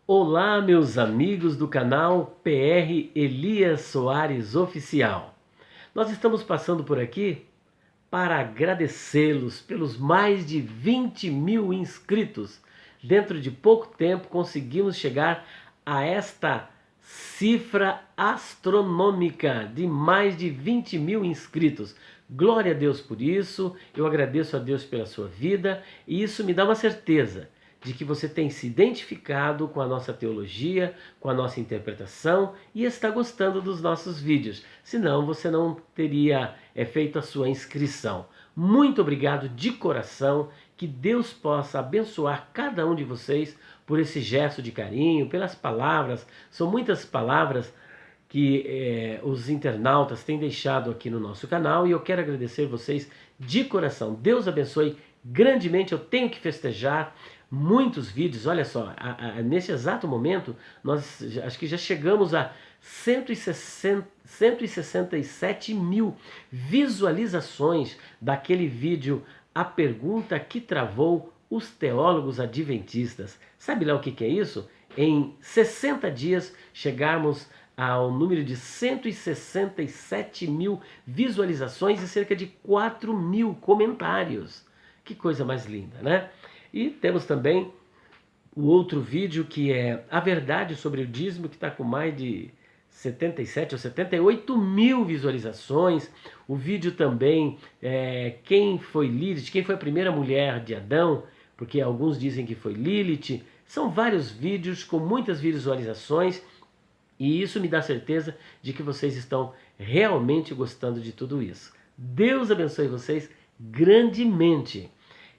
Olá, meus amigos do canal PR Elias Soares Oficial. Nós estamos passando por aqui para agradecê-los pelos mais de 20 mil inscritos. Dentro de pouco tempo conseguimos chegar a esta cifra astronômica de mais de 20 mil inscritos. Glória a Deus por isso, eu agradeço a Deus pela sua vida e isso me dá uma certeza de que você tem se identificado com a nossa teologia, com a nossa interpretação e está gostando dos nossos vídeos. Senão você não teria feito a sua inscrição. Muito obrigado de coração, que Deus possa abençoar cada um de vocês por esse gesto de carinho, pelas palavras. São muitas palavras que os internautas têm deixado aqui no nosso canal e eu quero agradecer vocês de coração. Deus abençoe grandemente. Eu tenho que festejar muitos vídeos. Olha só, nesse exato momento nós acho que já chegamos a 167 mil visualizações daquele vídeo A Pergunta que Travou os Teólogos Adventistas. Sabe lá o que é isso? Em 60 dias chegarmos ao número de 167 mil visualizações e cerca de 4 mil comentários. Que coisa mais linda, né? E temos também o outro vídeo que é a verdade sobre o dízimo, que está com mais de 77 ou 78 mil visualizações. O vídeo também quem foi Lilith, quem foi a primeira mulher de Adão, porque alguns dizem que foi Lilith. São vários vídeos com muitas visualizações e isso me dá certeza de que vocês estão realmente gostando de tudo isso. Deus abençoe vocês grandemente.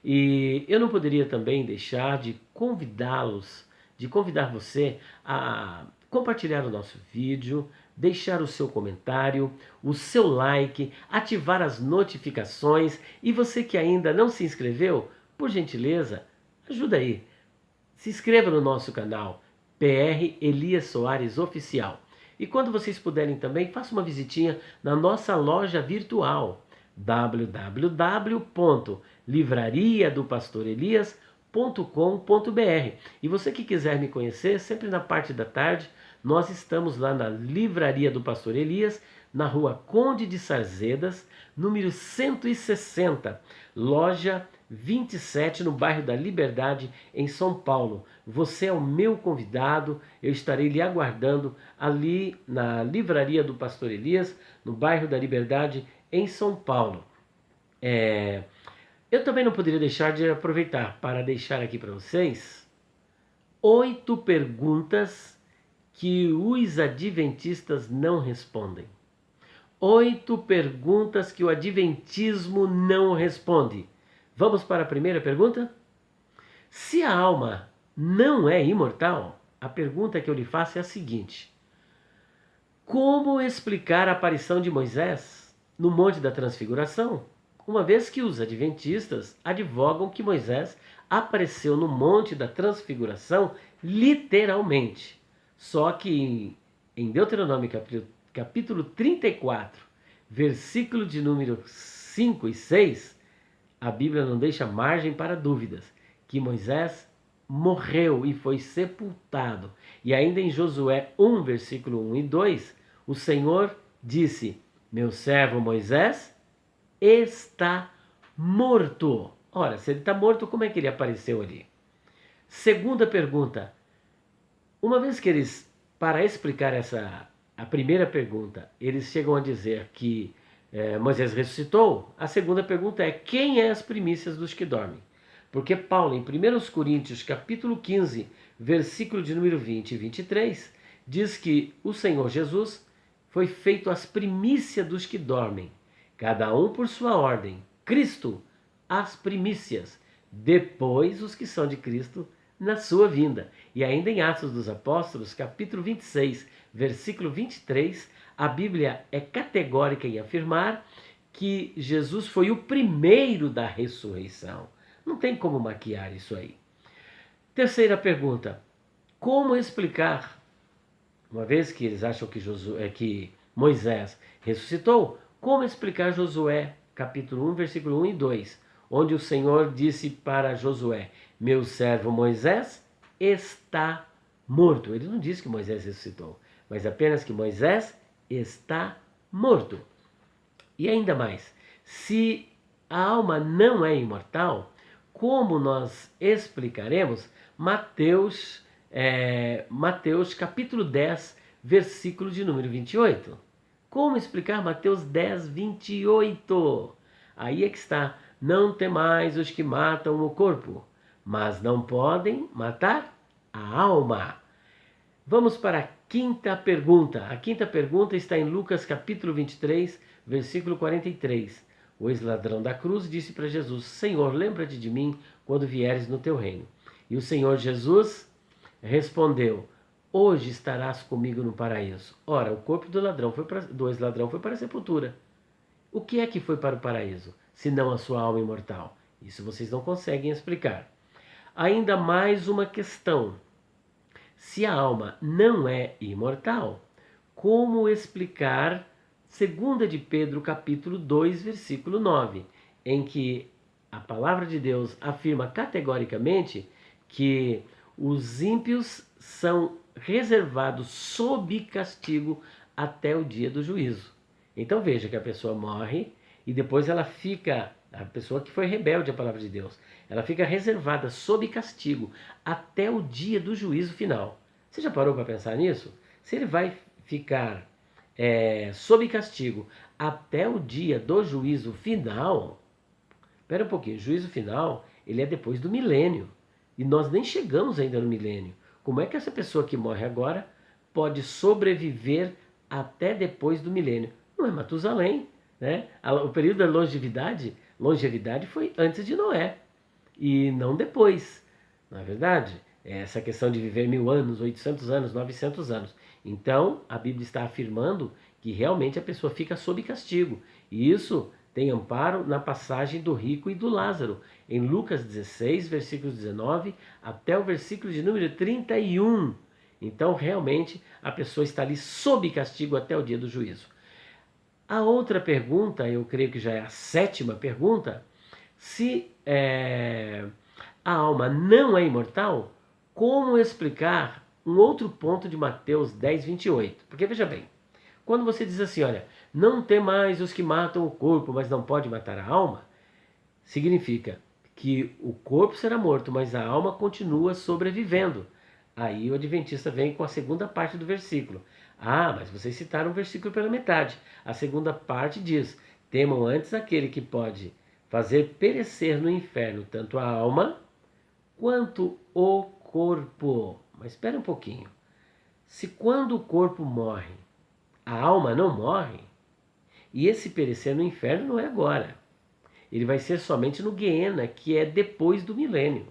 E eu não poderia também deixar de convidá-los, de convidar você a compartilhar o nosso vídeo, deixar o seu comentário, o seu like, ativar as notificações. E você que ainda não se inscreveu, por gentileza, ajuda aí. Se inscreva no nosso canal PR Elias Soares Oficial. E quando vocês puderem também, faça uma visitinha na nossa loja virtual www.livrariadopastorelias.com.br. E você que quiser me conhecer, sempre na parte da tarde, nós estamos lá na Livraria do Pastor Elias, na rua Conde de Sarzedas, número 160, loja 27, no bairro da Liberdade, em São Paulo. Você é o meu convidado, eu estarei lhe aguardando ali na Livraria do Pastor Elias, no bairro da Liberdade, em São Paulo. Eu também não poderia deixar de aproveitar para deixar aqui para vocês 8 perguntas que os adventistas não respondem. 8 perguntas que o adventismo não responde. Vamos para a primeira pergunta? Se a alma não é imortal, a pergunta que eu lhe faço é a seguinte: como explicar a aparição de Moisés no Monte da Transfiguração, uma vez que os adventistas advogam que Moisés apareceu no Monte da Transfiguração literalmente? Só que em Deuteronômio capítulo 34, versículo de número 5 e 6, a Bíblia não deixa margem para dúvidas que Moisés morreu e foi sepultado. E ainda em Josué 1, versículo 1 e 2, o Senhor disse: meu servo Moisés está morto. Ora, se ele está morto, como é que ele apareceu ali? Segunda pergunta. Uma vez que eles, para explicar a primeira pergunta, eles chegam a dizer que Moisés ressuscitou, a segunda pergunta é: quem é as primícias dos que dormem? Porque Paulo, em 1 Coríntios capítulo 15, versículo de número 20 e 23, diz que o Senhor Jesus foi feito as primícias dos que dormem, cada um por sua ordem. Cristo, as primícias, depois os que são de Cristo na sua vinda. E ainda em Atos dos Apóstolos, capítulo 26, versículo 23, a Bíblia é categórica em afirmar que Jesus foi o primeiro da ressurreição. Não tem como maquiar isso aí. Terceira pergunta: como explicar, uma vez que eles acham que Moisés ressuscitou, como explicar Josué capítulo 1, versículo 1 e 2, onde o Senhor disse para Josué: meu servo Moisés está morto. Ele não diz que Moisés ressuscitou, mas apenas que Moisés está morto. E ainda mais, se a alma não é imortal, como nós explicaremos Mateus capítulo 10, versículo de número 28. Como explicar Mateus 10, 28? Aí é que está: não temais os que matam o corpo, mas não podem matar a alma. Vamos para a quinta pergunta. A quinta pergunta está em Lucas capítulo 23, versículo 43. O ex-ladrão da cruz disse para Jesus: Senhor, lembra-te de mim quando vieres no teu reino. E o Senhor Jesus respondeu: hoje estarás comigo no paraíso. Ora, o corpo do ex-ladrão foi para a sepultura. O que é que foi para o paraíso, senão a sua alma imortal? Isso vocês não conseguem explicar. Ainda mais uma questão. Se a alma não é imortal, como explicar 2 de Pedro capítulo 2, versículo 9, em que a palavra de Deus afirma categoricamente que os ímpios são reservados sob castigo até o dia do juízo. Então veja que a pessoa morre e depois ela fica, a pessoa que foi rebelde à palavra de Deus, ela fica reservada sob castigo até o dia do juízo final. Você já parou para pensar nisso? Se ele vai ficar sob castigo até o dia do juízo final, espera um pouquinho, o juízo final ele é depois do milênio e nós nem chegamos ainda no milênio. Como é que essa pessoa que morre agora pode sobreviver até depois do milênio? Não é Matusalém, né? O período da longevidade foi antes de Noé e não depois, não é verdade? Essa questão de viver 1000 anos, 800 anos, 900 anos. Então, a Bíblia está afirmando que realmente a pessoa fica sob castigo. E isso tem amparo na passagem do rico e do Lázaro, em Lucas 16, versículos 19 até o versículo de número 31. Então, realmente, a pessoa está ali sob castigo até o dia do juízo. A outra pergunta, eu creio que já é a sétima pergunta, se a alma não é imortal, como explicar um outro ponto de Mateus 10, 28? Porque veja bem, quando você diz assim, olha, não tem mais os que matam o corpo, mas não pode matar a alma, significa que o corpo será morto, mas a alma continua sobrevivendo. Aí o adventista vem com a segunda parte do versículo. Ah, mas vocês citaram o versículo pela metade. A segunda parte diz: temam antes aquele que pode fazer perecer no inferno tanto a alma quanto o corpo. Mas espera um pouquinho. Se quando o corpo morre, a alma não morre, e esse perecer no inferno não é agora. Ele vai ser somente no Guiena, que é depois do milênio.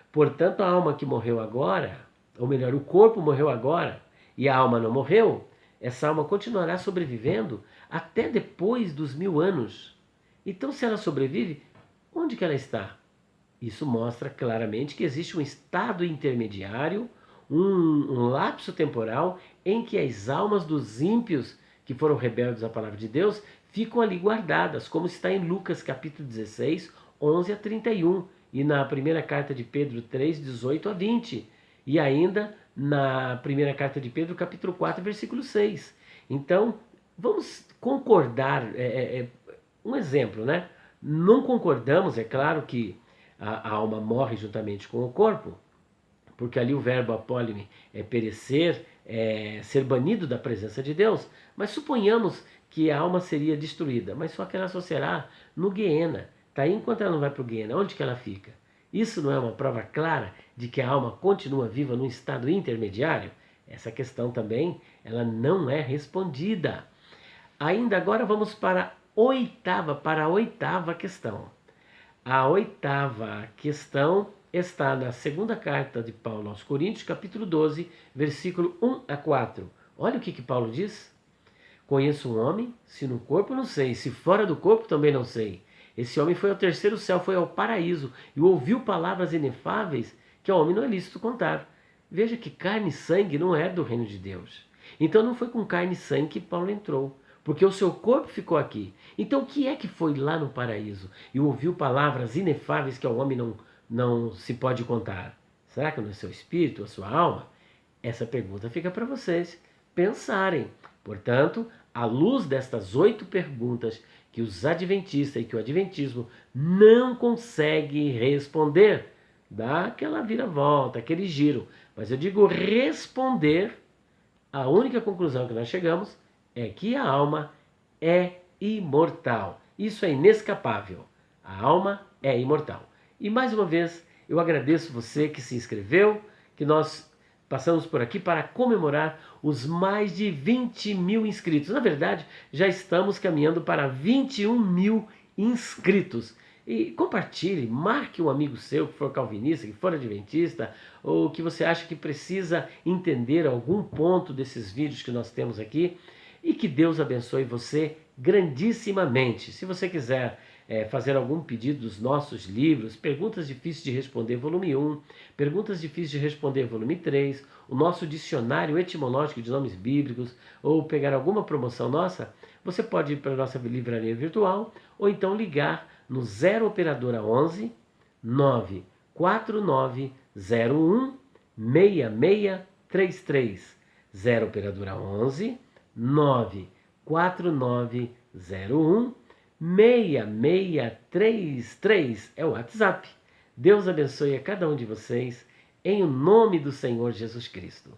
Portanto, a alma que morreu agora, ou melhor, o corpo morreu agora e a alma não morreu, essa alma continuará sobrevivendo até depois dos 1000 anos. Então, se ela sobrevive, onde que ela está? Isso mostra claramente que existe um estado intermediário, um lapso temporal em que as almas dos ímpios que foram rebeldes à palavra de Deus ficam ali guardadas, como está em Lucas capítulo 16, 11 a 31, e na primeira carta de Pedro 3, 18 a 20, e ainda na primeira carta de Pedro capítulo 4, versículo 6. Então, vamos concordar, um exemplo, né? Não concordamos, é claro que a alma morre juntamente com o corpo, porque ali o verbo apólime é perecer, ser banido da presença de Deus, mas suponhamos que a alma seria destruída, mas só que ela só será no Guiena. Tá aí, enquanto ela não vai para o Guiena, onde que ela fica? Isso não é uma prova clara de que a alma continua viva num estado intermediário? Essa questão também, ela não é respondida. Ainda agora vamos para a oitava questão. A oitava questão está na segunda carta de Paulo aos Coríntios, capítulo 12, versículo 1 a 4. Olha o que Paulo diz. Conheço um homem, se no corpo não sei, se fora do corpo também não sei. Esse homem foi ao terceiro céu, foi ao paraíso, e ouviu palavras inefáveis que ao homem não é lícito contar. Veja que carne e sangue não é do reino de Deus. Então não foi com carne e sangue que Paulo entrou, porque o seu corpo ficou aqui. Então o que é que foi lá no paraíso e ouviu palavras inefáveis que ao homem não se pode contar? Será que não é seu espírito, a sua alma? Essa pergunta fica para vocês pensarem. Portanto, à luz destas 8 perguntas que os adventistas e que o adventismo não consegue responder, dá aquela viravolta, aquele giro. Mas eu digo responder, a única conclusão que nós chegamos é que a alma é imortal. Isso é inescapável. A alma é imortal. E mais uma vez, eu agradeço você que se inscreveu, que nós passamos por aqui para comemorar os mais de 20 mil inscritos. Na verdade, já estamos caminhando para 21 mil inscritos. E compartilhe, marque um amigo seu que for calvinista, que for adventista, ou que você acha que precisa entender algum ponto desses vídeos que nós temos aqui. E que Deus abençoe você grandissimamente. Se você quiser fazer algum pedido dos nossos livros, Perguntas Difíceis de Responder, volume 1, Perguntas Difíceis de Responder, volume 3, o nosso dicionário etimológico de nomes bíblicos, ou pegar alguma promoção nossa, você pode ir para a nossa livraria virtual, ou então ligar no 0 operadora 11 94901 6633. 0 operadora 11 94901 6633 é o WhatsApp. Deus abençoe a cada um de vocês, em nome do Senhor Jesus Cristo.